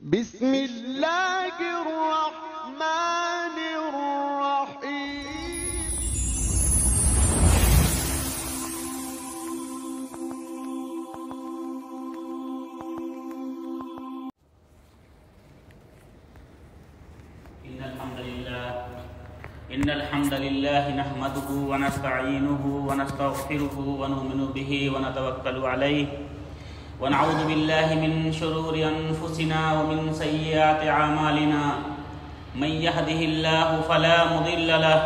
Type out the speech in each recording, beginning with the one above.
بسم اللہ الرحمن الرحیم. إن الحمد لله نحمده ونستعينه ونستغفره ونؤمن به ونتوكل عليه ونعوذ بالله من شرور أنفسنا ومن سيئات أعمالنا من يهده الله فلا مضل له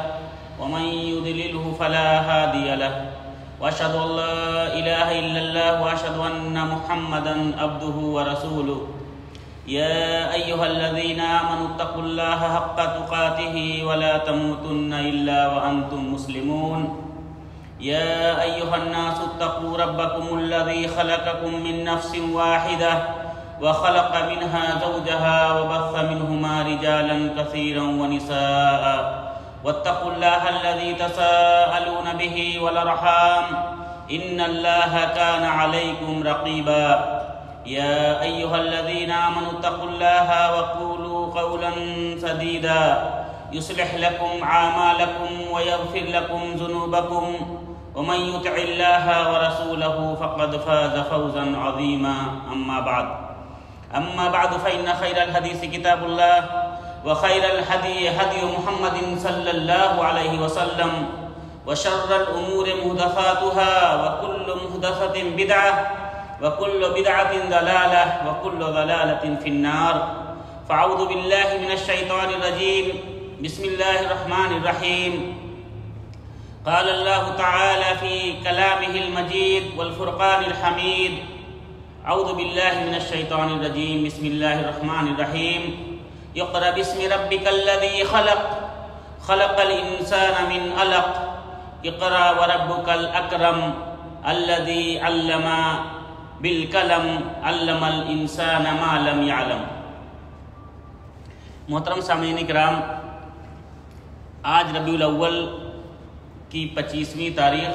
ومن يضلله فلا هادي له وأشهد أن لا إله إلا الله وأشهد أن محمدا عبده ورسوله. يا أيها الذين آمنوا اتقوا الله حق تقاته ولا تموتن إلا وأنتم مسلمون. يا أيها الناس اتقوا ربكم الذي خلقكم من نفس واحدة وخلق منها زوجها وبث منهما رجالا كثيرا ونساء واتقوا الله الذي تساءلون به والأرحام إن الله كان عليكم رقيبا. يا أيها الذين آمنوا اتقوا الله وقولوا قولا سديدا يصلح لكم أعمالكم ويغفر لكم ذنوبكم ومن يطع الله ورسوله فقد فاز فوزا عظيما. أما بعد فإن خير الحديث كتاب الله وخير الهدي هدي محمد صلى الله عليه وسلم وشر الأمور محدثاتها وكل محدثة بدعة وكل بدعة ضلالة وكل ضلالة في النار. فأعوذ بالله من الشيطان الرجيم. بسم الله الرحمن الرحيم. قال الله تعالى في كلامه المجيد والفرقان الحميد. أعوذ بالله من الشيطان الرجيم. بسم الله الرحمن الرحيم. اقرأ باسم ربك الذي خلق خلق الإنسان من علق اقرأ وربك الأكرم الذي علم بالقلم علم الانسان ما لم يعلم. محترم سامعین کرام، آج ربیع الاول کی 25ویں تاریخ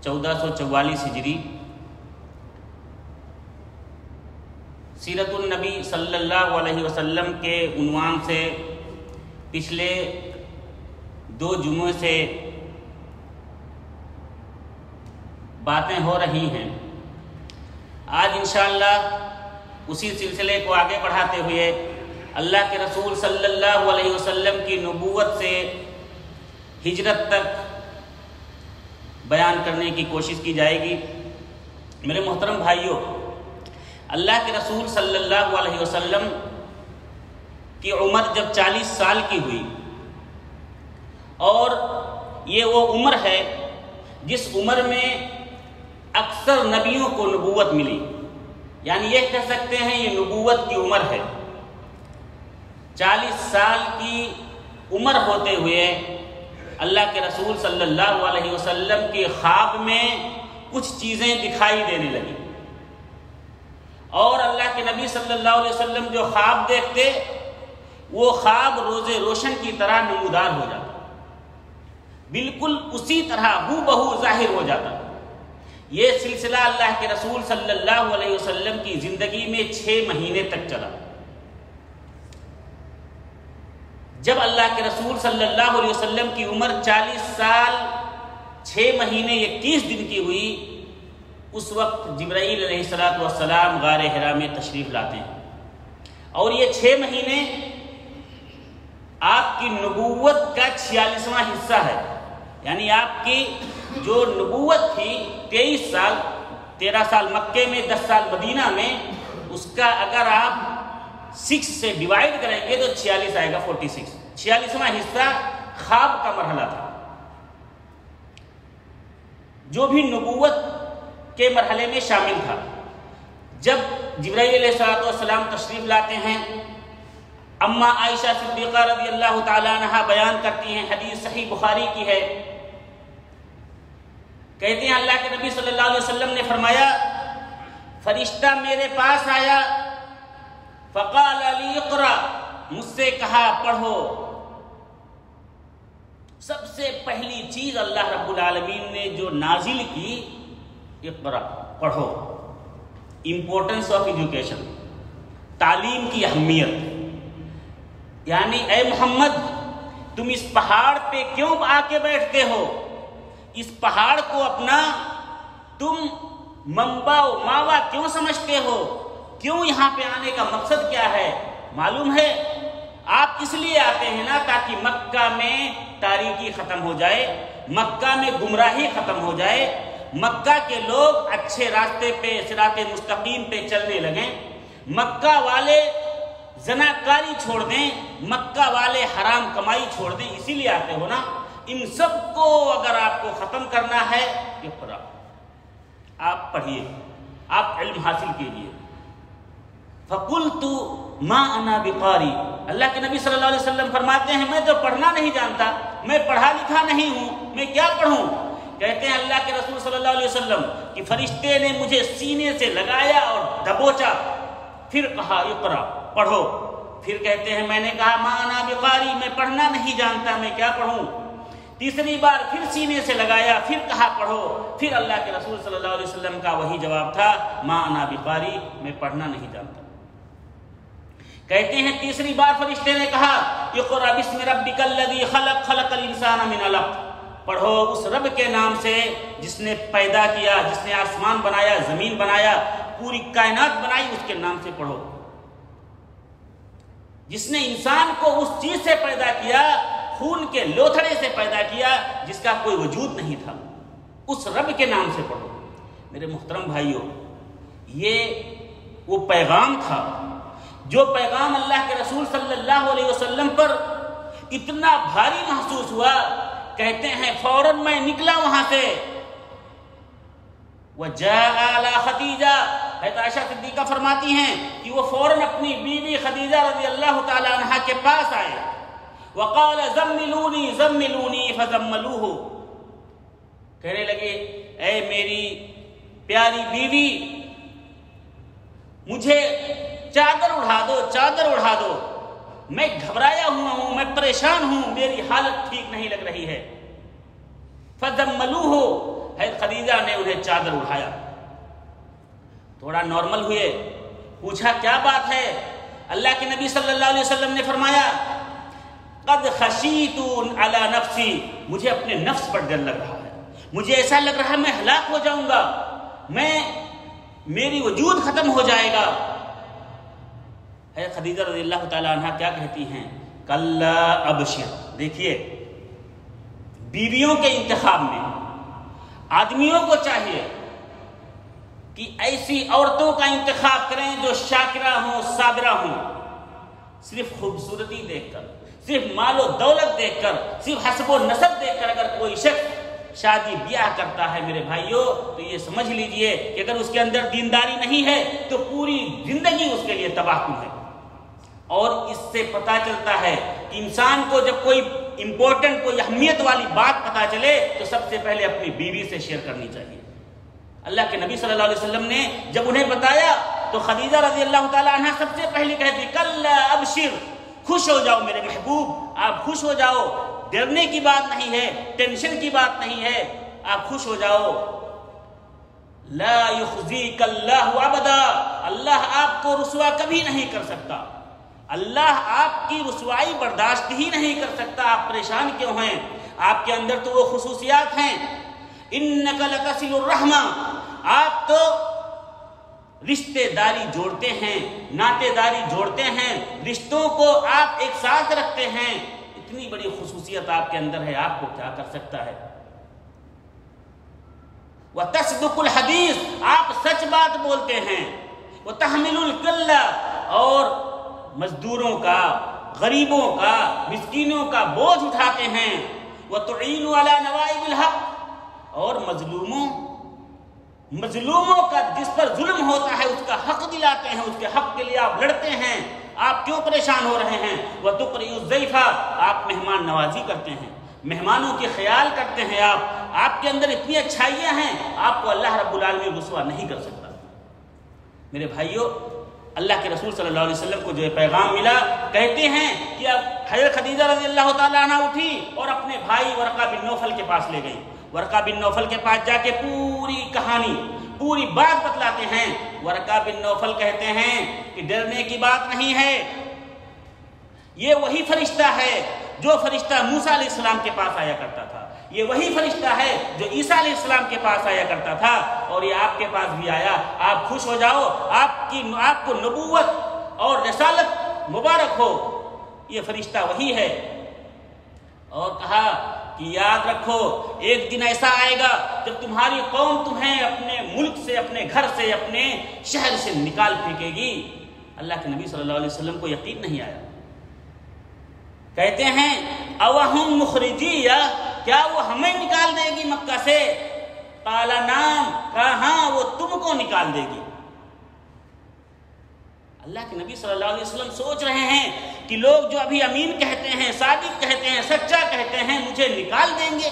1444 ہجری، سیرت النبی صلی اللہ علیہ وسلم کے عنوان سے پچھلے 2 جمعے سے باتیں ہو رہی ہیں. آج انشاءاللہ اسی سلسلے کو آگے بڑھاتے ہوئے اللہ کے رسول صلی اللہ علیہ وسلم کی نبوت سے ہجرت تک بیان کرنے کی کوشش کی جائے گی. میرے محترم بھائیوں، اللہ کے رسول صلی اللہ علیہ وسلم کی عمر جب 40 سال کی ہوئی، اور یہ وہ عمر ہے جس عمر میں اکثر نبیوں کو نبوت ملی، یعنی یہ کہہ سکتے ہیں یہ نبوت کی عمر ہے. 40 سال کی عمر ہوتے ہوئے اللہ کے رسول صلی اللہ علیہ وسلم کے خواب میں کچھ چیزیں دکھائی دینے لگی، اور اللہ کے نبی صلی اللہ علیہ وسلم جو خواب دیکھتے وہ خواب روز روشن کی طرح نمودار ہو جاتا، بالکل اسی طرح ہو بہو ظاہر ہو جاتا. یہ سلسلہ اللہ کے رسول صلی اللہ علیہ وسلم کی زندگی میں 6 مہینے تک چلا. جب اللہ کے رسول صلی اللہ علیہ وسلم کی عمر 40 سال 6 مہینے 21 دن کی ہوئی، اس وقت جبرائیل علیہ السلام غار حرا میں تشریف لاتے ہیں، اور یہ 6 مہینے آپ کی نبوت کا 46واں حصہ ہے. یعنی آپ کی جو نبوت تھی 23 سال، 13 سال مکے میں، 10 سال مدینہ میں، اس کا اگر آپ 6 سے ڈیوائیڈ کریں گے تو 46 آئے گا، 46. 46واں حصہ خواب کا مرحلہ تھا. جو بھی نبوت کے مرحلے میں شامل تھا. جب جبرائیل علیہ السلام تشریف لاتے ہیں، اما عائشہ صدیقہ رضی اللہ تعالیٰ عنہا بیان کرتی ہیں، حدیث صحیح بخاری کی ہے، کہتے ہیں اللہ کے نبی صلی اللہ علیہ وسلم نے فرمایا، فرشتہ میرے پاس آیا، فقال لی اقرا، مجھ سے کہا پڑھو. سب سے پہلی چیز اللہ رب العالمین نے جو نازل کی، اقرا، پڑھو. امپورٹنس آف ایجوکیشن، تعلیم کی اہمیت، یعنی اے محمد تم اس پہاڑ پہ کیوں آ کے بیٹھتے ہو؟ اس پہاڑ کو اپنا تم منبع و ماوا کیوں سمجھتے ہو؟ کیوں یہاں پہ آنے کا مقصد کیا ہے؟ معلوم ہے آپ اس لیے آتے ہیں نا تاکہ مکہ میں تاریکی ختم ہو جائے، مکہ میں گمراہی ختم ہو جائے، مکہ کے لوگ اچھے راستے پہ صراط مستقیم پہ چلنے لگیں، مکہ والے زناکاری چھوڑ دیں، مکہ والے حرام کمائی چھوڑ دیں۔ اسی لیے آتے ہو نا۔ ان سب کو اگر آپ کو ختم کرنا ہے اقرا، آپ پڑھیے، آپ علم حاصل کیجیے۔ فَقُلْتُ مَا أَنَا بِقَارِئٍ، اللہ کے نبی صلی اللہ علیہ وسلم فرماتے ہیں میں تو پڑھنا نہیں جانتا، میں پڑھا لکھا نہیں ہوں، میں کیا پڑھوں؟ کہتے ہیں اللہ کے رسول صلی اللہ علیہ وسلم کہ فرشتے نے مجھے سینے سے لگایا اور دبوچا، پھر کہا اقرا، پڑھو۔ پھر کہتے ہیں میں نے کہا ما انا بقاری، میں پڑھنا نہیں جانتا، میں کیا پڑھوں؟ تیسری بار پھر سینے سے لگایا، پھر کہا پڑھو۔ پھر اللہ کے رسول صلی اللہ علیہ وسلم کا وہی جواب تھا ما انا بقاری، میں پڑھنا نہیں جانتا۔ کہتے ہیں تیسری بار فرشتے نے کہا اقرا بسم ربک الذی خلق، خلق الانسان من علق، پڑھو اس رب کے نام سے جس نے پیدا کیا، جس نے آسمان بنایا، زمین بنایا، پوری کائنات بنائی، اس کے نام سے پڑھو۔ جس نے انسان کو اس چیز سے پیدا کیا، خون کے لوتھڑے سے پیدا کیا جس کا کوئی وجود نہیں تھا، اس رب کے نام سے پڑھو۔ میرے محترم بھائیوں، یہ وہ پیغام تھا جو پیغام اللہ کے رسول صلی اللہ علیہ وسلم پر اتنا بھاری محسوس ہوا، کہتے ہیں فوراً میں نکلا وہاں سے۔ وَجَاءَ عَلَى خَدِیجَہ، حضرت عائشہ صدیقہ فرماتی ہیں کہ وہ فوراً اپنی بیوی خدیجہ رضی اللہ تعالی عنہا کے پاس آئے۔ وَقَالَ زَمِّلُونِي زَمِّلُونِي فَزَمَّلُوهُ، کہنے لگے اے میری پیاری بیوی مجھے چادر اڑا دو، چادر اڑا دو، میں گھبرایا ہوا ہوں، میں پریشان ہوں، میری حالت ٹھیک نہیں لگ رہی ہے۔ فَزَمَّلُوهُ، حضرت خدیجہ نے انہیں چادر اڑھایا۔ تھوڑا نارمل ہوئے، پوچھا کیا بات ہے؟ اللہ کے نبی صلی اللہ علیہ وسلم نے فرمایا قد خشیت علی نفسی، مجھے اپنے نفس پر ڈر لگ رہا ہے، مجھے ایسا لگ رہا ہے میں ہلاک ہو جاؤں گا، میری وجود ختم ہو جائے گا۔ خدیجہ رضی اللہ تعالی عنہ کیا کہتی ہیں؟ کلا ابشر، دیکھیے بیویوں کے انتخاب میں آدمیوں کو چاہیے کہ ایسی عورتوں کا انتخاب کریں جو شاکرہ ہوں، صابرہ ہوں۔ صرف خوبصورتی دیکھ کر، صرف مال و دولت دیکھ کر، صرف حسب و نسب دیکھ کر اگر کوئی شخص شادی بیاہ کرتا ہے میرے بھائیوں تو یہ سمجھ لیجئے کہ اگر اس کے اندر دینداری نہیں ہے تو پوری زندگی اس کے لیے تباہ کن ہے۔ اور اس سے پتہ چلتا ہے کہ انسان کو جب کوئی امپورٹنٹ، کوئی اہمیت والی بات پتہ چلے تو سب سے پہلے اپنی بیوی سے شیئر کرنی چاہیے۔ اللہ کے نبی صلی اللہ علیہ وسلم نے جب انہیں بتایا تو خدیجہ رضی اللہ تعالی عنہ سب سے پہلے کہتی کلا ابشر، خوش ہو جاؤ میرے محبوب، آپ خوش ہو جاؤ، ڈرنے کی بات نہیں ہے، ٹینشن کی بات نہیں ہے، آپ خوش ہو جاؤ۔ لا یخزیک اللہ ابدا، اللہ آپ کو رسوا کبھی نہیں کر سکتا، اللہ آپ کی رسوائی برداشت ہی نہیں کر سکتا۔ آپ پریشان کیوں ہیں؟ آپ کے اندر تو وہ خصوصیات ہیں۔ انک لتصل الرحمہ، آپ تو رشتے داری جوڑتے ہیں، ناطے داری جوڑتے ہیں، رشتوں کو آپ ایک ساتھ رکھتے ہیں، اتنی بڑی خصوصیت آپ کے اندر ہے، آپ کو کیا کر سکتا ہے؟ وتصدق الحدیث، آپ سچ بات بولتے ہیں۔ وتحمل الکل، اور مزدوروں کا، غریبوں کا، مسکینوں کا بوجھ اٹھاتے ہیں۔ وتعین علی نوائب الحق، اور مظلوموں کا جس پر ظلم ہوتا ہے اس کا حق دلاتے ہیں، اس کے حق کے لیے آپ لڑتے ہیں۔ آپ کیوں پریشان ہو رہے ہیں؟ وتقری الضیف، آپ مہمان نوازی کرتے ہیں، مہمانوں کے خیال کرتے ہیں، آپ کے اندر اتنی اچھائیاں ہیں، آپ کو اللہ رب العالمین رسوا نہیں کر سکتا۔ میرے بھائیوں، اللہ کے رسول صلی اللہ علیہ وسلم کو جو پیغام ملا، کہتے ہیں کہ اب حضرت خدیجہ رضی اللہ تعالیٰ عنہ اٹھی اور اپنے بھائی ورقہ بن نوفل کے پاس لے گئی۔ ورقہ بن نوفل کے پاس جا کے پوری کہانی، پوری بات بتلاتے ہیں ورقہ بن نوفل کہتے ہیں کہ ڈرنے کی بات نہیں ہے، یہ وہی فرشتہ ہے جو فرشتہ موسیٰ علیہ السلام کے پاس آیا کرتا تھا، یہ وہی فرشتہ ہے جو عیسیٰ علیہ السلام کے پاس آیا کرتا تھا، اور یہ آپ کے پاس بھی آیا، آپ خوش ہو جاؤ، آپ کو نبوت اور رسالت مبارک ہو، یہ فرشتہ وہی ہے۔ اور کہا کہ یاد رکھو ایک دن ایسا آئے گا جب تمہاری قوم تمہیں اپنے ملک سے، اپنے گھر سے، اپنے شہر سے نکال پھینکے گی۔ اللہ کے نبی صلی اللہ علیہ وسلم کو یقین نہیں آیا، کہتے ہیں اوہم مخرجی، کیا وہ ہمیں نکال دے گی مکہ سے؟ قال نعم، کہا ہاں وہ تم کو نکال دے گی۔ اللہ کے نبی صلی اللہ علیہ وسلم سوچ رہے ہیں کہ لوگ جو ابھی امین کہتے ہیں، صادق کہتے ہیں، سچا کہتے ہیں، مجھے نکال دیں گے۔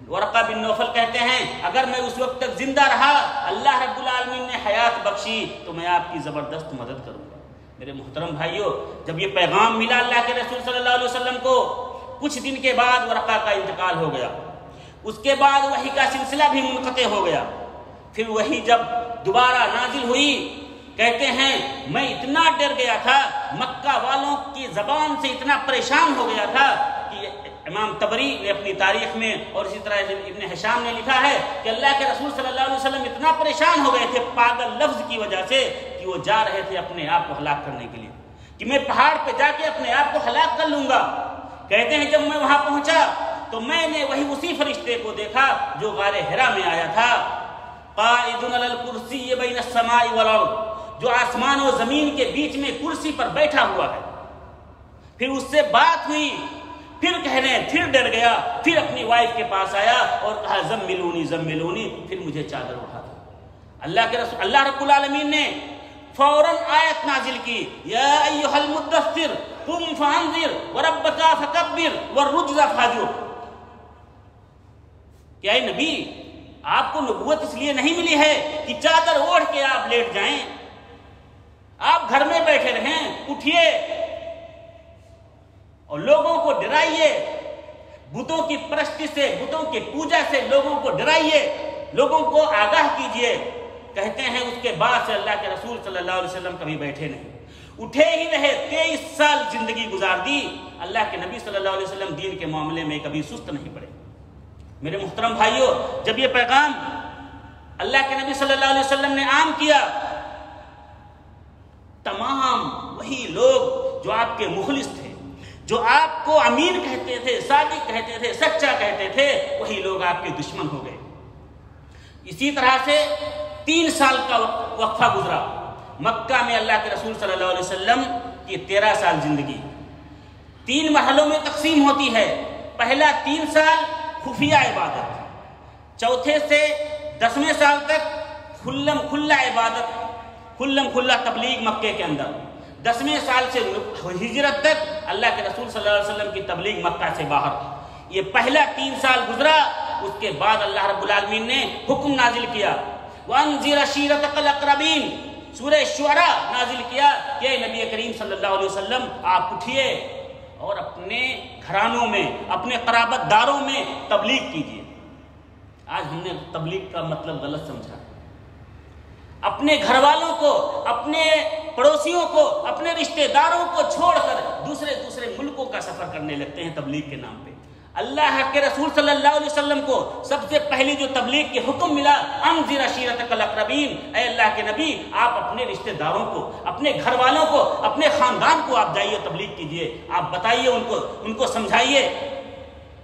ورقہ بن نوفل کہتے ہیں اگر میں اس وقت تک زندہ رہا، اللہ رب العالمین نے حیات بخشی تو میں آپ کی زبردست مدد کروں گا۔ میرے محترم بھائیوں، جب یہ پیغام ملا اللہ کے رسول صلی اللہ علیہ وسلم کو، کچھ دن کے بعد ورقہ کا انتقال ہو گیا، اس کے بعد وحی کا سلسلہ بھی منقطع ہو گیا۔ پھر وحی جب دوبارہ نازل ہوئی، کہتے ہیں میں اتنا ڈر گیا تھا، مکہ والوں کی زبان سے اتنا پریشان ہو گیا تھا کہ امام طبری نے اپنی تاریخ میں اور اسی طرح ابن ہشام نے لکھا ہے کہ اللہ کے رسول صلی اللہ علیہ وسلم اتنا پریشان ہو گئے تھے پاگل لفظ کی وجہ سے کہ وہ جا رہے تھے اپنے آپ کو ہلاک کرنے کے لیے، کہ میں پہاڑ پہ جا کے اپنے آپ کو ہلاک کر لوں گا۔ کہتے ہیں جب میں وہاں پہنچا تو میں نے وہی اسی فرشتے کو دیکھا جو غار حرا میں آیا تھا، قائد علی الکرسی بین السماء والارض، جو آسمان و زمین کے بیچ میں کرسی پر بیٹھا ہوا ہے۔ پھر اس سے بات ہوئی، پھر کہنے، پھر ڈر گیا، پھر اپنی وائف کے پاس آیا اور کہا زملونی زملونی، پھر مجھے چادر اٹھا دو۔ اللہ کے رسول، اللہ رب العالمین نے فوراً آیت نازل کی، یا ایھا المدثر قم فانذر وربک فکبر والرجز فہجر، کہ اے نبی آپ کو نبوت اس لیے نہیں ملی ہے کہ چادر اوڑھ کے آپ لیٹ جائیں، آپ گھر میں بیٹھے رہیں، اٹھیے اور لوگوں کو ڈرائیے، بتوں کی پرستی سے، بتوں کی پوجا سے لوگوں کو ڈرائیے، لوگوں کو آگاہ کیجیے۔ کہتے ہیں اس کے بعد سے اللہ کے رسول صلی اللہ علیہ وسلم کبھی بیٹھے نہیں، اٹھے ہی رہے، 23 سال زندگی گزار دی۔ اللہ کے نبی صلی اللہ علیہ وسلم دین کے معاملے میں کبھی سست نہیں پڑے۔ میرے محترم بھائیوں، جب یہ پیغام اللہ کے نبی صلی اللہ علیہ وسلم نے عام کیا، تمام وہی لوگ جو آپ کے مخلص تھے، جو آپ کو امین کہتے تھے، صادق کہتے تھے، سچا کہتے تھے، وہی لوگ آپ کے دشمن ہو گئے۔ اسی طرح سے 3 سال کا وقفہ گزرا مکہ میں اللہ کے رسول صلی اللہ علیہ وسلم کی 13 سال زندگی 3 مرحلوں میں تقسیم ہوتی ہے۔ پہلا 3 سال خفیہ عبادت، چوتھے سے 10ویں سال تک کھلم کھلا عبادت، کھلم کھلا تبلیغ مکے کے اندر، 10ویں سال سے ہجرت تک اللہ کے رسول صلی اللہ علیہ وسلم کی تبلیغ مکہ سے باہر۔ یہ پہلا 3 سال گزرا، اس کے بعد اللہ رب العالمین نے حکم نازل کیا، وَأَنذِرْ عَشِيرَتَكَ الْأَقْرَبِينَ، سورہ شعراء نازل کیا کہ نبی کریم صلی اللہ علیہ وسلم آپ اٹھیے اور اپنے گھرانوں میں، اپنے قرابت داروں میں تبلیغ کیجیے۔ آج ہم نے تبلیغ کا مطلب غلط سمجھا، اپنے گھر والوں کو، اپنے پڑوسیوں کو، اپنے رشتہ داروں کو چھوڑ کر دوسرے ملکوں کا سفر کرنے لگتے ہیں تبلیغ کے نام پہ۔ اللہ کے رسول صلی اللہ علیہ وسلم کو سب سے پہلی جو تبلیغ کے حکم ملا، انذر عشیرتک الاقربین، اے اللہ کے نبی آپ اپنے رشتہ داروں کو، اپنے گھر والوں کو، اپنے خاندان کو آپ جائیے تبلیغ کیجیے، آپ بتائیے ان کو سمجھائیے۔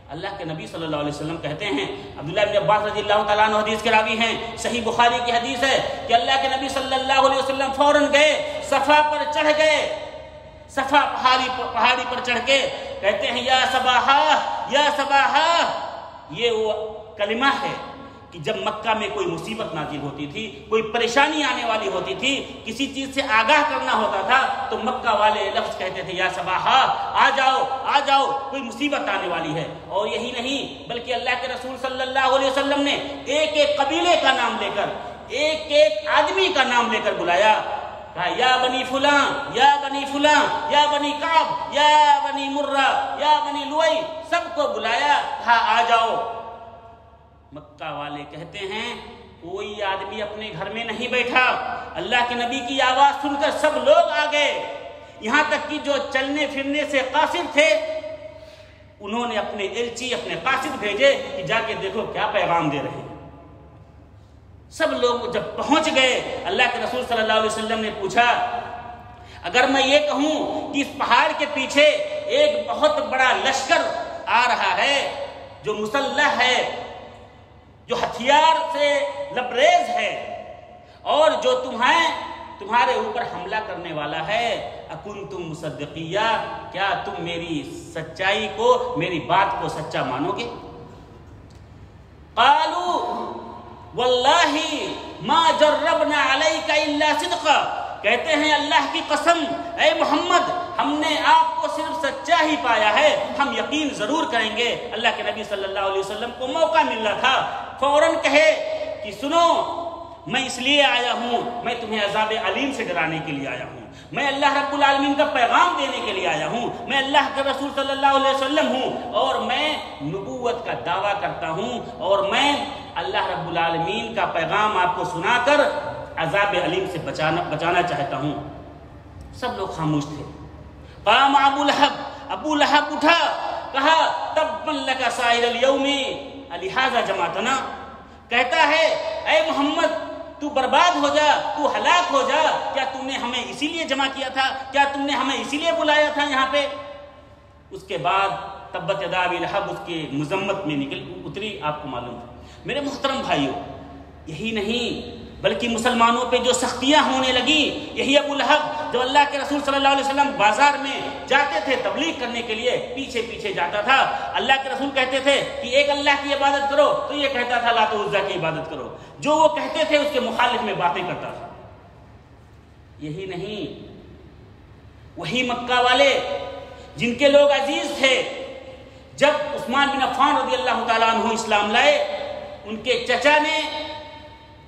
اللہ کے نبی صلی اللہ علیہ وسلم کہتے ہیں، عبداللہ بن عباس رضی اللہ تعالیٰ عنہ حدیث کے راوی ہیں، صحیح بخاری کی حدیث ہے کہ اللہ کے نبی صلی اللہ علیہ وسلم فوراً گئے، صفا پر چڑھ گئے، صفا پہاڑی پر چڑھ کے کہتے ہیں یا صباحا یا صباحا، یہ وہ کلمہ ہے کہ جب مکہ میں کوئی مصیبت نازل ہوتی تھی، کوئی پریشانی آنے والی ہوتی تھی، کسی چیز سے آگاہ کرنا ہوتا تھا تو مکہ والے لفظ کہتے تھے یا صباحا، آ جاؤ آ جاؤ، کوئی مصیبت آنے والی ہے۔ اور یہی نہیں بلکہ اللہ کے رسول صلی اللہ علیہ وسلم نے ایک ایک قبیلے کا نام لے کر، ایک ایک آدمی کا نام لے کر بلایا، کہا یا بنی فلاں، یا بنی فلاں، یا بنی کعب، یا بنی مرہ، یا بنی لوئی، سب کو بلایا، کہا آ جاؤ۔ مکہ والے کہتے ہیں کوئی آدمی اپنے گھر میں نہیں بیٹھا، اللہ کے نبی کی آواز سن کر سب لوگ آ گئے، یہاں تک کہ جو چلنے پھرنے سے قاصر تھے انہوں نے اپنے ایلچی، اپنے قاصد بھیجے کہ جا کے دیکھو کیا پیغام دے رہے ہیں۔ سب لوگ جب پہنچ گئے، اللہ کے رسول صلی اللہ علیہ وسلم نے پوچھا اگر میں یہ کہوں کہ اس پہاڑ کے پیچھے ایک بہت بڑا لشکر آ رہا ہے جو مسلح ہے، جو ہتھیار سے لبریز ہے اور جو تمہارے اوپر حملہ کرنے والا ہے، اکنتم مصدقیہ، کیا تم میری سچائی کو، میری بات کو سچا مانو گے؟ قالوا واللہ ما جربنا علیک الا صدقا، کہتے ہیں اللہ کی قسم اے محمد ہم نے آپ کو صرف سچا ہی پایا ہے، ہم یقین ضرور کریں گے۔ اللہ کے نبی صلی اللہ علیہ وسلم کو موقع مل رہا تھا فوراً کہے کہ سنو، میں اس لیے آیا ہوں، میں تمہیں عذاب علیم سے ڈرانے کے لیے آیا ہوں، میں اللہ رب العالمین کا پیغام دینے کے لیے آیا ہوں، میں اللہ کے رسول صلی اللہ علیہ وسلم ہوں اور میں نبوت کا دعویٰ کرتا ہوں اور میں اللہ رب العالمین کا پیغام آپ کو سنا کر عذاب علیم سے بچانا چاہتا ہوں۔ سب لوگ خاموش تھے۔ قام ابو لہب اٹھا، کہا تبا لک سائر الیوم لہذا جماعتنا، کہتا ہے اے محمد تو برباد ہو جا، تو ہلاک ہو جا، کیا تم نے ہمیں اسی لیے جمع کیا تھا؟ کیا تم نے ہمیں اسی لیے بلایا تھا یہاں پہ؟ اس کے بعد تبت یدا ابی لہب اس کی مذمت میں اتری، آپ کو معلوم ہے۔ میرے محترم بھائیوں، یہی نہیں بلکہ مسلمانوں پہ جو سختیاں ہونے لگی، یہی ابو لہب جو اللہ کے رسول صلی اللہ علیہ وسلم بازار میں جاتے تھے تبلیغ کرنے کے لیے، پیچھے پیچھے جاتا تھا، اللہ کے رسول کہتے تھے کہ ایک اللہ کی عبادت کرو تو یہ کہتا تھا لات و عزا کی عبادت کرو، جو وہ کہتے تھے اس کے مخالف میں باتیں کرتا تھا۔ یہی نہیں، وہی مکہ والے جن کے لوگ عزیز تھے، جب عثمان بن عفان رضی اللہ تعالیٰ عنہ اسلام لائے، ان کے چچا نے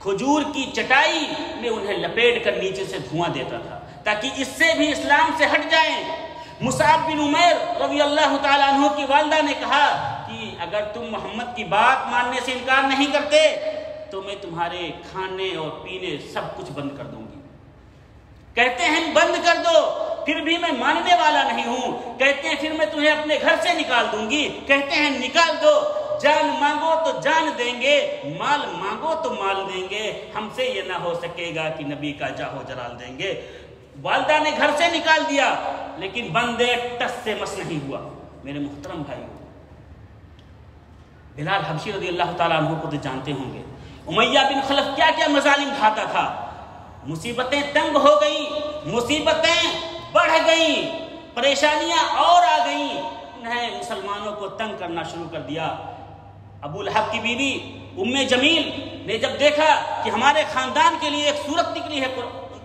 کھجور کی چٹائی میں انہیں لپیٹ کر نیچے سے دھواں دیتا تھا تاکہ اس سے بھی اسلام سے ہٹ جائیں۔ مصعب بن عمیر رضی اللہ تعالیٰ عنہ کی والدہ نے کہا کہ اگر تم محمد کی بات ماننے سے انکار نہیں کرتے تو میں تمہارے کھانے اور پینے سب کچھ بند کر دوں گی۔ کہتے ہیں بند کر دو، پھر بھی میں ماننے والا نہیں ہوں۔ کہتے ہیں پھر میں تمہیں اپنے گھر سے نکال دوں گی۔ کہتے ہیں نکال دو، جان مانگو تو جان دیں گے، مال مانگو تو مال دیں گے، ہم سے یہ نہ ہو سکے گا کہ نبی کا جاہو جلال دیں گے۔ والدہ نے گھر سے نکال دیا لیکن بندے ٹس سے مس نہیں ہوا۔ میرے محترم بھائیو، بلال حبشی رضی اللہ تعالیٰ عنہ کو تو جانتے ہوں گے، امیہ بن خلف کیا کیا مظالم ڈھاتا تھا۔ مصیبتیں تنگ ہو گئیں، مصیبتیں بڑھ گئیں، پریشانیاں اور آ گئیں، انہیں مسلمانوں کو تنگ کرنا شروع کر دیا۔ ابو لہب کی بیوی ام جمیل نے جب دیکھا کہ ہمارے خاندان کے لیے ایک صورت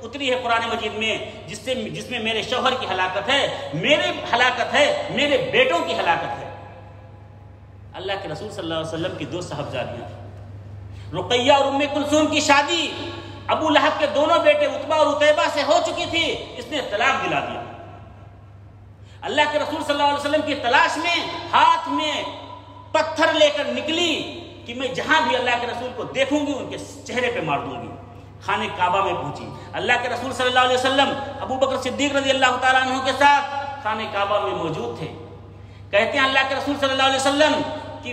اتری ہے قرآن مجید میں جس میں میرے شوہر کی ہلاکت ہے، میرے ہلاکت ہے، میرے بیٹوں کی ہلاکت ہے۔ اللہ کے رسول صلی اللہ علیہ وسلم کی 2 صاحبزادیاں تھیں، رقیہ اور ام کلثوم کی شادی ابو لہب کے دونوں بیٹے عتبہ اور عتیبہ سے ہو چکی تھی، اس نے طلاق دلا دیا۔ اللہ کے رسول صلی اللہ علیہ وسلم کی تلاش میں ہاتھ میں پتھر لے کر نکلی کہ میں جہاں بھی اللہ کے رسول کو دیکھوں گی ان کے چہرے پہ مار دوں گی۔ خانہ کعبہ میں پہنچی، اللہ کے رسول صلی اللہ علیہ وسلم ابو بکر صدیق رضی اللہ تعالیٰ عنہ کے ساتھ خانہ کعبہ میں موجود تھے۔ کہتے ہیں اللہ کے رسول صلی اللہ علیہ وسلم کہ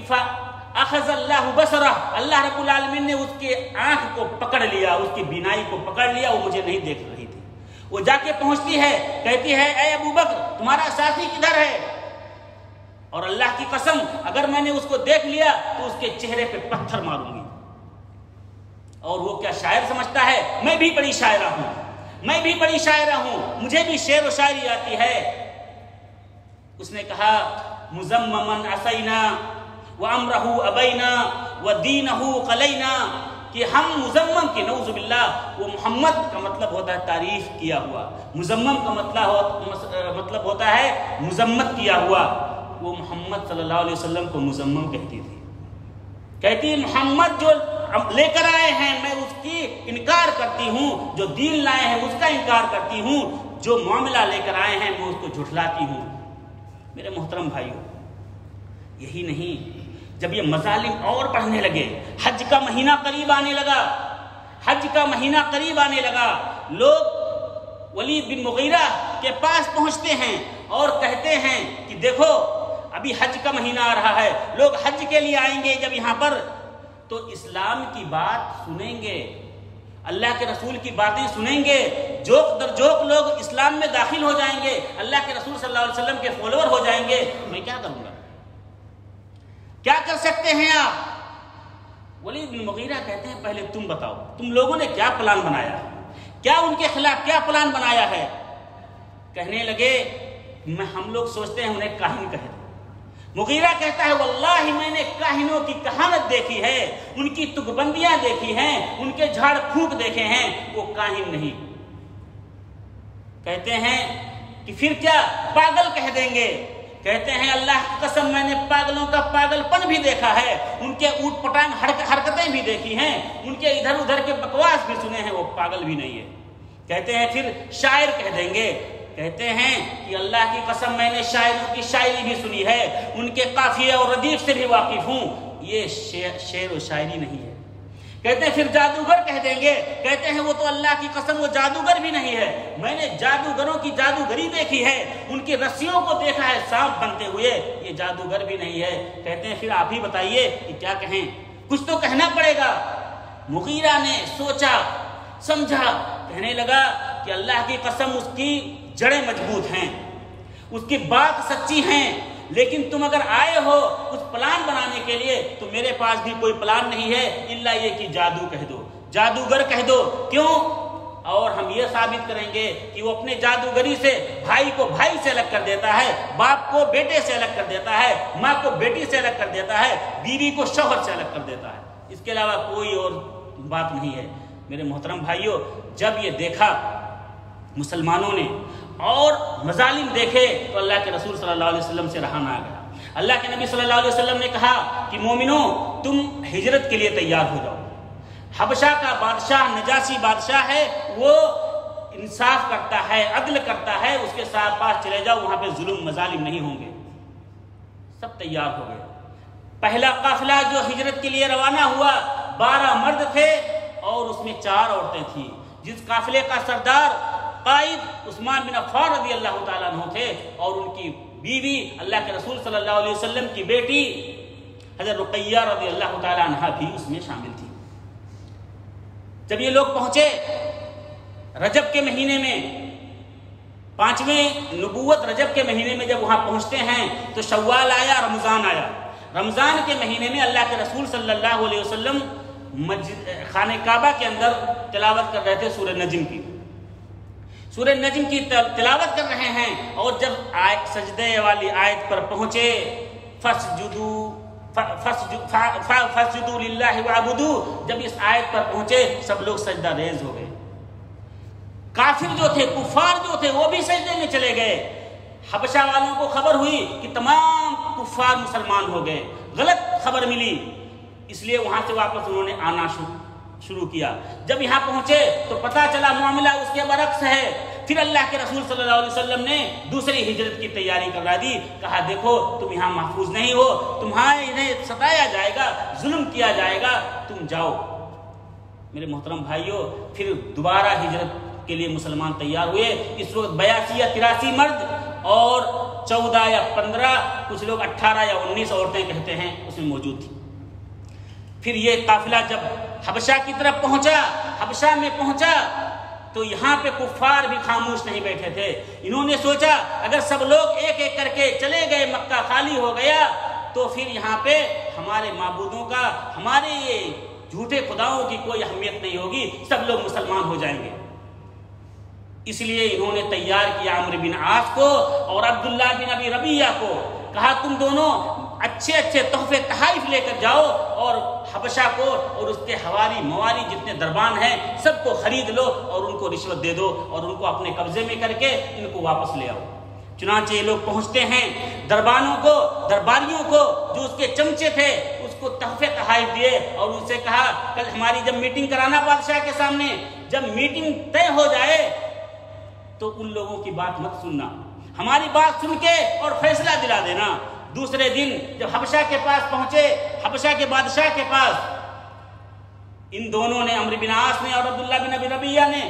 اخذ اللہ بصرہ، اللہ رب العالمین نے اس کے آنکھ کو پکڑ لیا، اس کی بینائی کو پکڑ لیا، وہ مجھے نہیں دیکھ رہی تھی۔ وہ جا کے پہنچتی ہے، کہتی ہے اے ابو بکر تمہارا ساتھی کدھر ہے؟ اور اللہ کی قسم اگر میں نے اس کو دیکھ لیا تو اس کے چہرے پہ پتھر ماروں گی۔ اور وہ کیا شاعر سمجھتا ہے، میں بھی بڑی شاعرہ ہوں، میں بھی بڑی شاعرہ ہوں، مجھے بھی شعر و شاعری آتی ہے۔ اس نے کہا مزممن عصینا وامرہ ابینا ودینہ قلینا، کہ ہم مزمم کے نعوذ باللہ، وہ محمد کا مطلب ہوتا ہے تعریف کیا ہوا، مزمم کا مطلب ہوتا ہے مذمت کیا ہوا۔ وہ محمد صلی اللہ علیہ وسلم کو مزمم کہتی تھی، کہتی محمد جو لے کر آئے ہیں میں اس کی انکار کرتی ہوں، جو دین لائے ہیں اس کا انکار کرتی ہوں، جو معاملہ لے کر آئے ہیں میں اس کو جھٹلاتی ہوں۔ میرے محترم بھائیوں، یہی نہیں، جب یہ مظالم اور بڑھنے لگے، حج کا مہینہ قریب آنے لگا، حج کا مہینہ قریب آنے لگا، لوگ ولید بن مغیرہ کے پاس پہنچتے ہیں اور کہتے ہیں کہ دیکھو ابھی حج کا مہینہ آ رہا ہے، لوگ حج کے لیے آئیں گے جب یہاں پر تو اسلام کی بات سنیں گے، اللہ کے رسول کی باتیں سنیں گے، جوک در جوک لوگ اسلام میں داخل ہو جائیں گے، اللہ کے رسول صلی اللہ علیہ وسلم کے فالوور ہو جائیں گے، میں کیا کروں گا؟ کیا کر سکتے ہیں آپ؟ ولید بن مغیرہ کہتے ہیں پہلے تم بتاؤ تم لوگوں نے کیا پلان بنایا ہے، کیا ان کے خلاف کیا پلان بنایا ہے؟ کہنے لگے ہم لوگ سوچتے ہیں انہیں کاہن کہہ دو۔ مغیرہ کہتا ہے واللہ میں نے کاہنوں کی کہانت دیکھی ہے، ان کی تکبندیاں دیکھی ہیں، ان کے جھاڑ پھونک دیکھے ہیں، وہ کاہن نہیں۔ کہتے ہیں کہ پھر کیا پاگل کہہ دیں گے؟ کہتے ہیں اللہ کی قسم میں نے پاگلوں کا پاگل پن بھی دیکھا ہے، ان کے اوٹ پٹانگ حرکتیں بھی دیکھی ہیں، ان کے ادھر ادھر کے بکواس بھی سنے ہیں، وہ پاگل بھی نہیں ہے۔ کہتے ہیں پھر شاعر کہہ دیں گے، کہتے ہیں کہ اللہ کی قسم میں نے شاعروں کی شاعری بھی سنی ہے، ان کے قافیے اور ردیف سے بھی واقف ہوں، یہ شعر و شاعری نہیں ہے۔ کہتے ہیں پھر جادوگر کہہ دیں گے، کہتے ہیں وہ تو اللہ کی قسم وہ جادوگر بھی نہیں ہے، میں نے جادوگروں کی جادوگری دیکھی ہے، ان کی رسیوں کو دیکھا ہے سانپ بنتے ہوئے، یہ جادوگر بھی نہیں ہے۔ کہتے ہیں پھر آپ ہی بتائیے کہ کیا کہیں، کچھ تو کہنا پڑے گا۔ مغیرہ نے سوچا سمجھا، کہنے لگا کہ اللہ کی قسم اس کی جڑیں مضبوط ہیں، اس کی بات سچی ہیں، لیکن تم اگر آئے ہو کچھ پلان بنانے کے لیے تو میرے پاس بھی کوئی پلان نہیں ہے الا یہ کہ جادو کہہ دو، جادوگر کہہ دو۔ کیوں؟ اور ہم یہ ثابت کریں گے کہ وہ اپنے جادوگری سے بھائی کو بھائی سے الگ کر دیتا ہے، باپ کو بیٹے سے الگ کر دیتا ہے، ماں کو بیٹی سے الگ کر دیتا ہے، بیوی کو شوہر سے الگ کر دیتا ہے، اس کے علاوہ کوئی اور بات نہیں ہے۔ میرے محترم بھائیوں، جب یہ دیکھا مسلمانوں نے اور مظالم دیکھے تو اللہ کے رسول صلی اللہ علیہ وسلم سے رہا نہ گیا۔ اللہ کے نبی صلی اللہ علیہ وسلم نے کہا کہ مومنوں تم ہجرت کے لیے تیار ہو جاؤ، حبشہ کا بادشاہ نجاشی بادشاہ ہے، وہ انصاف کرتا ہے، عدل کرتا ہے، اس کے ساتھ پاس چلے جاؤ، وہاں پہ ظلم مظالم نہیں ہوں گے۔ سب تیار ہو گئے۔ پہلا قافلہ جو ہجرت کے لیے روانہ ہوا 12 مرد تھے اور اس میں 4 عورتیں تھیں، جس قافلے کا سردار قائد عثمان بن عفان رضی اللہ تعالیٰ عنہ تھے، اور ان کی بیوی اللہ کے رسول صلی اللہ علیہ وسلم کی بیٹی حضرت رقیہ رضی اللہ تعالیٰ عنہ بھی اس میں شامل تھی۔ جب یہ لوگ پہنچے رجب کے مہینے میں، 5ویں نبوت رجب کے مہینے میں جب وہاں پہنچتے ہیں تو شوال آیا، رمضان آیا۔ رمضان کے مہینے میں اللہ کے رسول صلی اللہ علیہ وسلم خانہ کعبہ کے اندر تلاوت کر رہے تھے سورہ نجم کی، سورہ نجم کی تلاوت کر رہے ہیں، اور جب سجدے والی آیت پر پہنچے فَاسْجُدُوا لِلَّهِ وَعْبُدُوا، جب اس آیت پر پہنچے سب لوگ سجدہ ریز ہو گئے۔ کافر جو تھے، کفار جو تھے، وہ بھی سجدے میں چلے گئے۔ حبشہ والوں کو خبر ہوئی کہ تمام کفار مسلمان ہو گئے، غلط خبر ملی، اس لیے وہاں سے واپس انہوں نے آنا شروع کیا۔ جب یہاں پہنچے تو پتہ چلا معاملہ اس کے برعکس ہے۔ پھر اللہ کے رسول صلی اللہ علیہ وسلم نے دوسری ہجرت کی تیاری کروا دی، کہا دیکھو تم یہاں محفوظ نہیں ہو، تمہارے انہیں ستایا جائے گا، ظلم کیا جائے گا، تم جاؤ۔ میرے محترم بھائیوں، پھر دوبارہ ہجرت کے لیے مسلمان تیار ہوئے۔ اس وقت 82 یا 83 مرد اور 14 یا 15، کچھ لوگ 18 یا 19 عورتیں کہتے ہیں اس میں موجود تھی۔ پھر یہ قافلہ جب حبشہ کی طرف پہنچا، حبشہ میں پہنچا تو یہاں پہ کفار بھی خاموش نہیں بیٹھے تھے۔ انہوں نے سوچا اگر سب لوگ ایک ایک کر کے چلے گئے، مکہ خالی ہو گیا، تو پھر یہاں پہ ہمارے معبودوں کا، ہمارے یہ جھوٹے خداؤں کی کوئی اہمیت نہیں ہوگی، سب لوگ مسلمان ہو جائیں گے۔ اس لیے انہوں نے تیار کیا عمرو بن عاص کو اور عبداللہ بن ابی ربیعہ کو، کہا تم دونوں اچھے اچھے تحفے تحائف لے کر جاؤ اور حبشہ کو اور اس کے حواری مواری جتنے دربان ہیں سب کو خرید لو اور ان کو رشوت دے دو اور ان کو اپنے قبضے میں کر کے ان کو واپس لے آؤ۔ چنانچہ یہ لوگ پہنچتے ہیں، دربانوں کو، درباریوں کو، جو اس کے چمچے تھے اس کو تحفے تحائف دیے اور ان سے کہا کل ہماری جب میٹنگ کرانا بادشاہ کے سامنے، جب میٹنگ طے ہو جائے تو ان لوگوں کی بات مت سننا، ہماری بات سن کے اور فیصلہ دلا دینا۔ دوسرے دن جب حبشہ کے پاس پہنچے، حبشہ کے بادشاہ کے پاس، ان دونوں نے، عمرو بن عاص نے اور عبداللہ بن ابی ربیعہ نے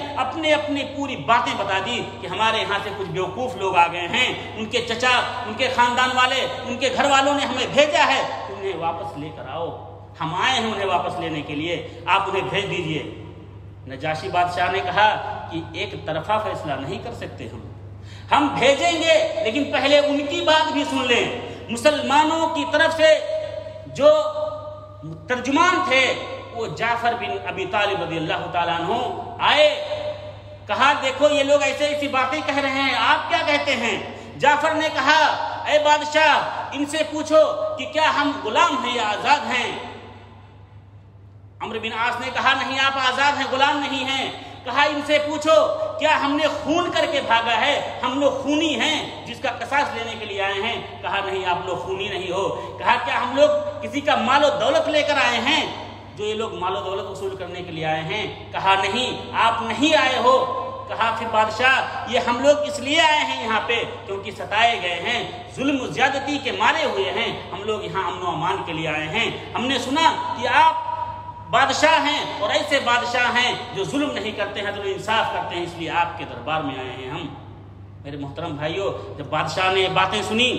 اپنی پوری باتیں بتا دی کہ ہمارے یہاں سے کچھ بیوقوف لوگ آ گئے ہیں، ان کے چچا، ان کے خاندان والے، ان کے گھر والوں نے ہمیں بھیجا ہے کہ انہیں واپس لے کر آؤ، ہم آئے ہیں انہیں واپس لینے کے لیے، آپ انہیں بھیج دیجئے۔ نجاشی بادشاہ نے کہا کہ ایک طرفہ فیصلہ نہیں کر سکتے، ہم بھیجیں گے لیکن پہلے ان کی بات بھی سن لیں۔ مسلمانوں کی طرف سے جو ترجمان تھے وہ جعفر بن ابی طالب رضی اللہ تعالیٰ عنہ آئے، کہا دیکھو یہ لوگ ایسے ایسی باتیں کہہ رہے ہیں، آپ کیا کہتے ہیں؟ جعفر نے کہا اے بادشاہ ان سے پوچھو کہ کیا ہم غلام ہیں یا آزاد ہیں؟ عمرو بن عاص نے کہا نہیں، آپ آزاد ہیں، غلام نہیں ہیں۔ کہا ان سے پوچھو کیا ہم نے خون کر کے بھاگا ہے؟ ہم لوگ خونی ہیں جس کا قصاص لینے کے لیے آئے ہیں؟ کہا نہیں، آپ لوگ خونی نہیں ہو۔ کہا کیا ہم لوگ کسی کا مال و دولت لے کر آئے ہیں، جو یہ لوگ مال و دولت وصول کرنے کے لیے آئے ہیں؟ کہا نہیں، آپ نہیں آئے ہو۔ کہا پھر بادشاہ یہ ہم لوگ اس لیے آئے ہیں یہاں پہ کیونکہ ستائے گئے ہیں، ظلم و زیادتی کے مارے ہوئے ہیں، ہم لوگ یہاں امن و امان کے لیے آئے ہیں۔ ہم نے سنا کہ آپ بادشاہ ہیں اور ایسے بادشاہ ہیں جو ظلم نہیں کرتے ہیں، تو انصاف کرتے ہیں، اس لیے آپ کے دربار میں آئے ہیں ہم۔ میرے محترم بھائیوں، جب بادشاہ نے یہ باتیں سنی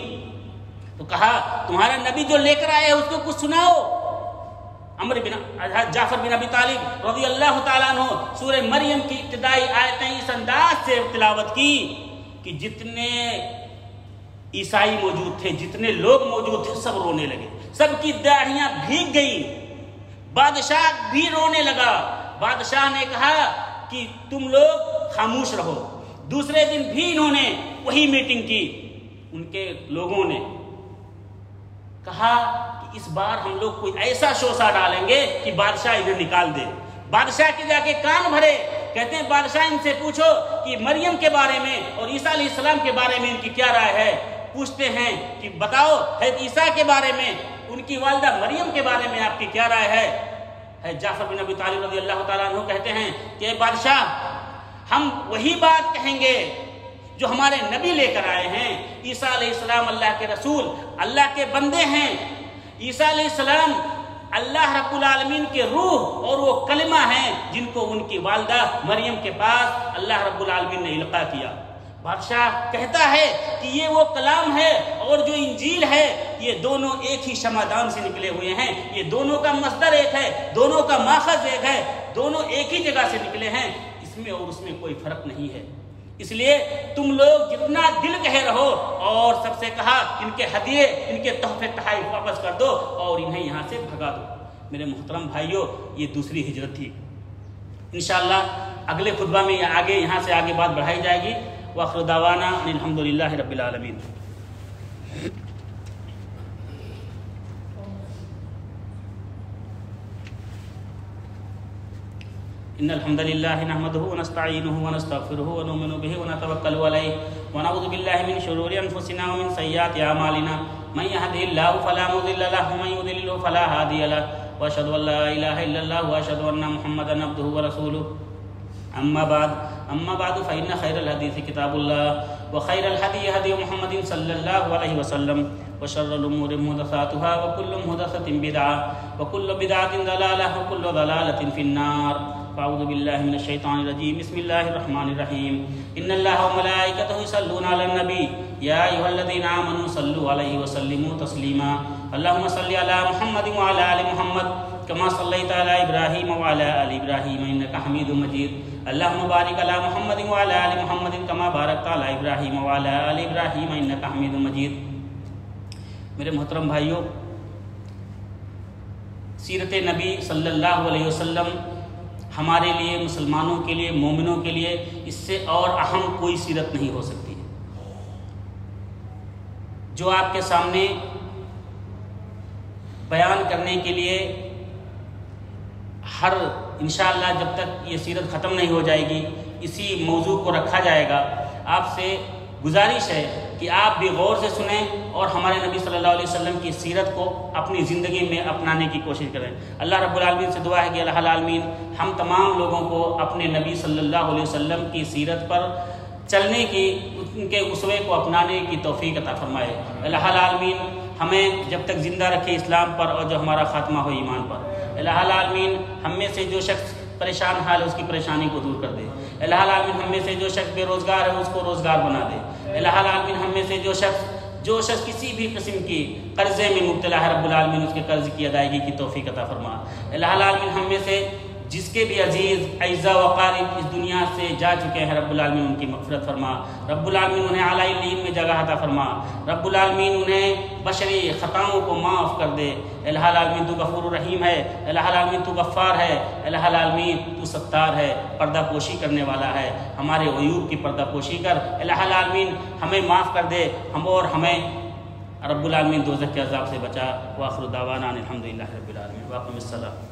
تو کہا تمہارا نبی جو لے کر آئے ہیں اس کو کچھ سناؤ۔ جعفر بن ابی طالب رضی اللہ تعالیٰ عنہ سورہ مریم کی ابتدائی آیتیں اس انداز سے تلاوت کی کہ جتنے عیسائی موجود تھے، جتنے لوگ موجود تھے، سب رونے لگے، سب کی داڑھیاں بھیگ گئیں، بادشاہ بھی رونے لگا۔ بادشاہ نے کہا کہ تم لوگ خاموش رہو۔ دوسرے دن بھی انہوں نے وہی میٹنگ کی، ان کے لوگوں نے کہا کہ اس بار ہم لوگ کوئی ایسا شوشہ ڈالیں گے کہ بادشاہ انہیں نکال دے۔ بادشاہ کے جا کے کان بھرے، کہتے ہیں بادشاہ ان سے پوچھو کہ مریم کے بارے میں اور عیسیٰ علیہ السلام کے بارے میں ان کی کیا رائے ہے۔ پوچھتے ہیں کہ بتاؤ حضرت عیسیٰ کے بارے میں، ان کی والدہ مریم کے بارے میں آپ کی کیا رائے ہے؟ جعفر بن ابی طالب رضی اللہ تعالیٰ عنہ کہتے ہیں کہ اے بادشاہ ہم وہی بات کہیں گے جو ہمارے نبی لے کر آئے ہیں۔ عیسیٰ علیہ السلام اللہ کے رسول، اللہ کے بندے ہیں۔ عیسیٰ علیہ السلام اللہ رب العالمین کے روح اور وہ کلمہ ہیں جن کو ان کی والدہ مریم کے پاس اللہ رب العالمین نے القاء کیا۔ بادشاہ کہتا ہے کہ یہ وہ کلام ہے اور جو انجیل ہے، یہ دونوں ایک ہی شمعدان سے نکلے ہوئے ہیں، یہ دونوں کا مصدر ایک ہے، دونوں کا ماخذ ایک ہے، دونوں ایک ہی جگہ سے نکلے ہیں، اس میں اور اس میں کوئی فرق نہیں ہے۔ اس لیے تم لوگ جتنا دل کہے رہو، اور سب سے کہا ان کے ہدیے، ان کے تحفے تحائف واپس کر دو اور انہیں یہاں سے بھگا دو۔ میرے محترم بھائیوں، یہ دوسری ہجرت تھی۔ انشاءاللہ اگلے خطبہ میں آگے یہاں سے آگے بات بڑھائی جائے گی۔ وآخر دعوانا ان الحمدللہ رب العالمین۔ ان الحمد للہ نحمده ونستعینه ونستغفره ونؤمن به ونتوکل علیہ ونعوذ باللہ من شرور انفسنا ومن سیئات اعمالنا من يهده الله فلا مضل له ومن يضلل فلا هادي له واشهد ان لا اله الا الله واشهد ان محمدا عبده ورسوله اما بعد فان خير الحديث كتاب الله وخير الهدي هدي محمد صلى الله عليه وسلم وشر الامور محدثاتها وكل محدثة بدعة وكل بدعة ضلالة وكل ضلالة في النار۔ فاعوذ باللہ من الشیطان الرجیم، بسم اللہ الرحمن الرحیم۔ ان اللہ وملائکتہ یصلون علی النبی یا ایھا الذین آمنوا صلوا علیہ وسلموا تسلیما۔ اللہم صل علی محمد وعلی آل محمد کما صلیت علی ابراہیم وعلی آل ابراہیم انک حمید مجید۔ اللہم بارک علی محمد وعلی آل محمد کما بارکت علی ابراہیم وعلی آل ابراہیم انک حمید مجید۔ میرے محترم بھائیوں، سیرت نبی صلی اللہ علیہ وسلم ہمارے لیے، مسلمانوں کے لیے، مومنوں کے لیے اس سے اور اہم کوئی سیرت نہیں ہو سکتی ہے۔ جو آپ کے سامنے بیان کرنے کے لیے ہر انشاءاللہ جب تک یہ سیرت ختم نہیں ہو جائے گی اسی موضوع کو رکھا جائے گا۔ آپ سے گزارش ہے کہ آپ بھی غور سے سنیں اور ہمارے نبی صلی اللہ علیہ وسلم کی سیرت کو اپنی زندگی میں اپنانے کی کوشش کریں۔ اللہ رب العالمین سے دعا ہے کہ اللہ العالمین ہم تمام لوگوں کو اپنے نبی صلی اللہ علیہ وسلم کی سیرت پر چلنے کی، ان کے اسوے کو اپنانے کی توفیق عطا فرمائے۔ اللہ العالمین ہمیں جب تک زندہ رکھے اسلام پر اور جو ہمارا خاتمہ ہو ایمان پر۔ الہ العالمین ہم میں سے جو شخص پریشان حال ہے اس کی پریشانی کو دور کر دے۔ الہ العالمین ہم میں سے جو شخص بے روزگار ہے اس کو روزگار بنا دے۔ الہ العالمین ہم میں سے جو شخص کسی بھی قسم کی قرضے میں مبتلا ہے رب العالمین اس کے قرض کی ادائیگی کی توفیق عطا فرما۔ الہ العالمین ہم میں سے جس کے بھی عزیز اعزاء و اقارب اس دنیا سے جا چکے ہیں رب العالمین ان کی مغفرت فرما۔ رب العالمین انہیں اعلیٰ علین میں جگہ عطا فرما۔ رب العالمین انہیں بشری خطاؤں کو معاف کر دے۔ الہ العالمین تو غفور الرحیم ہے، الہ العالمین تو غفار ہے، الہ العالمین تو ستار ہے، پردہ پوشی کرنے والا ہے، ہمارے عیوب کی پردہ پوشی کر۔ الہ العالمین ہمیں معاف کر دے، ہمیں رب العالمین دوزخ کے عذاب سے بچا۔ وآخر دعوانا الحمدللہ رب العالمین۔ واقم الصلاۃ۔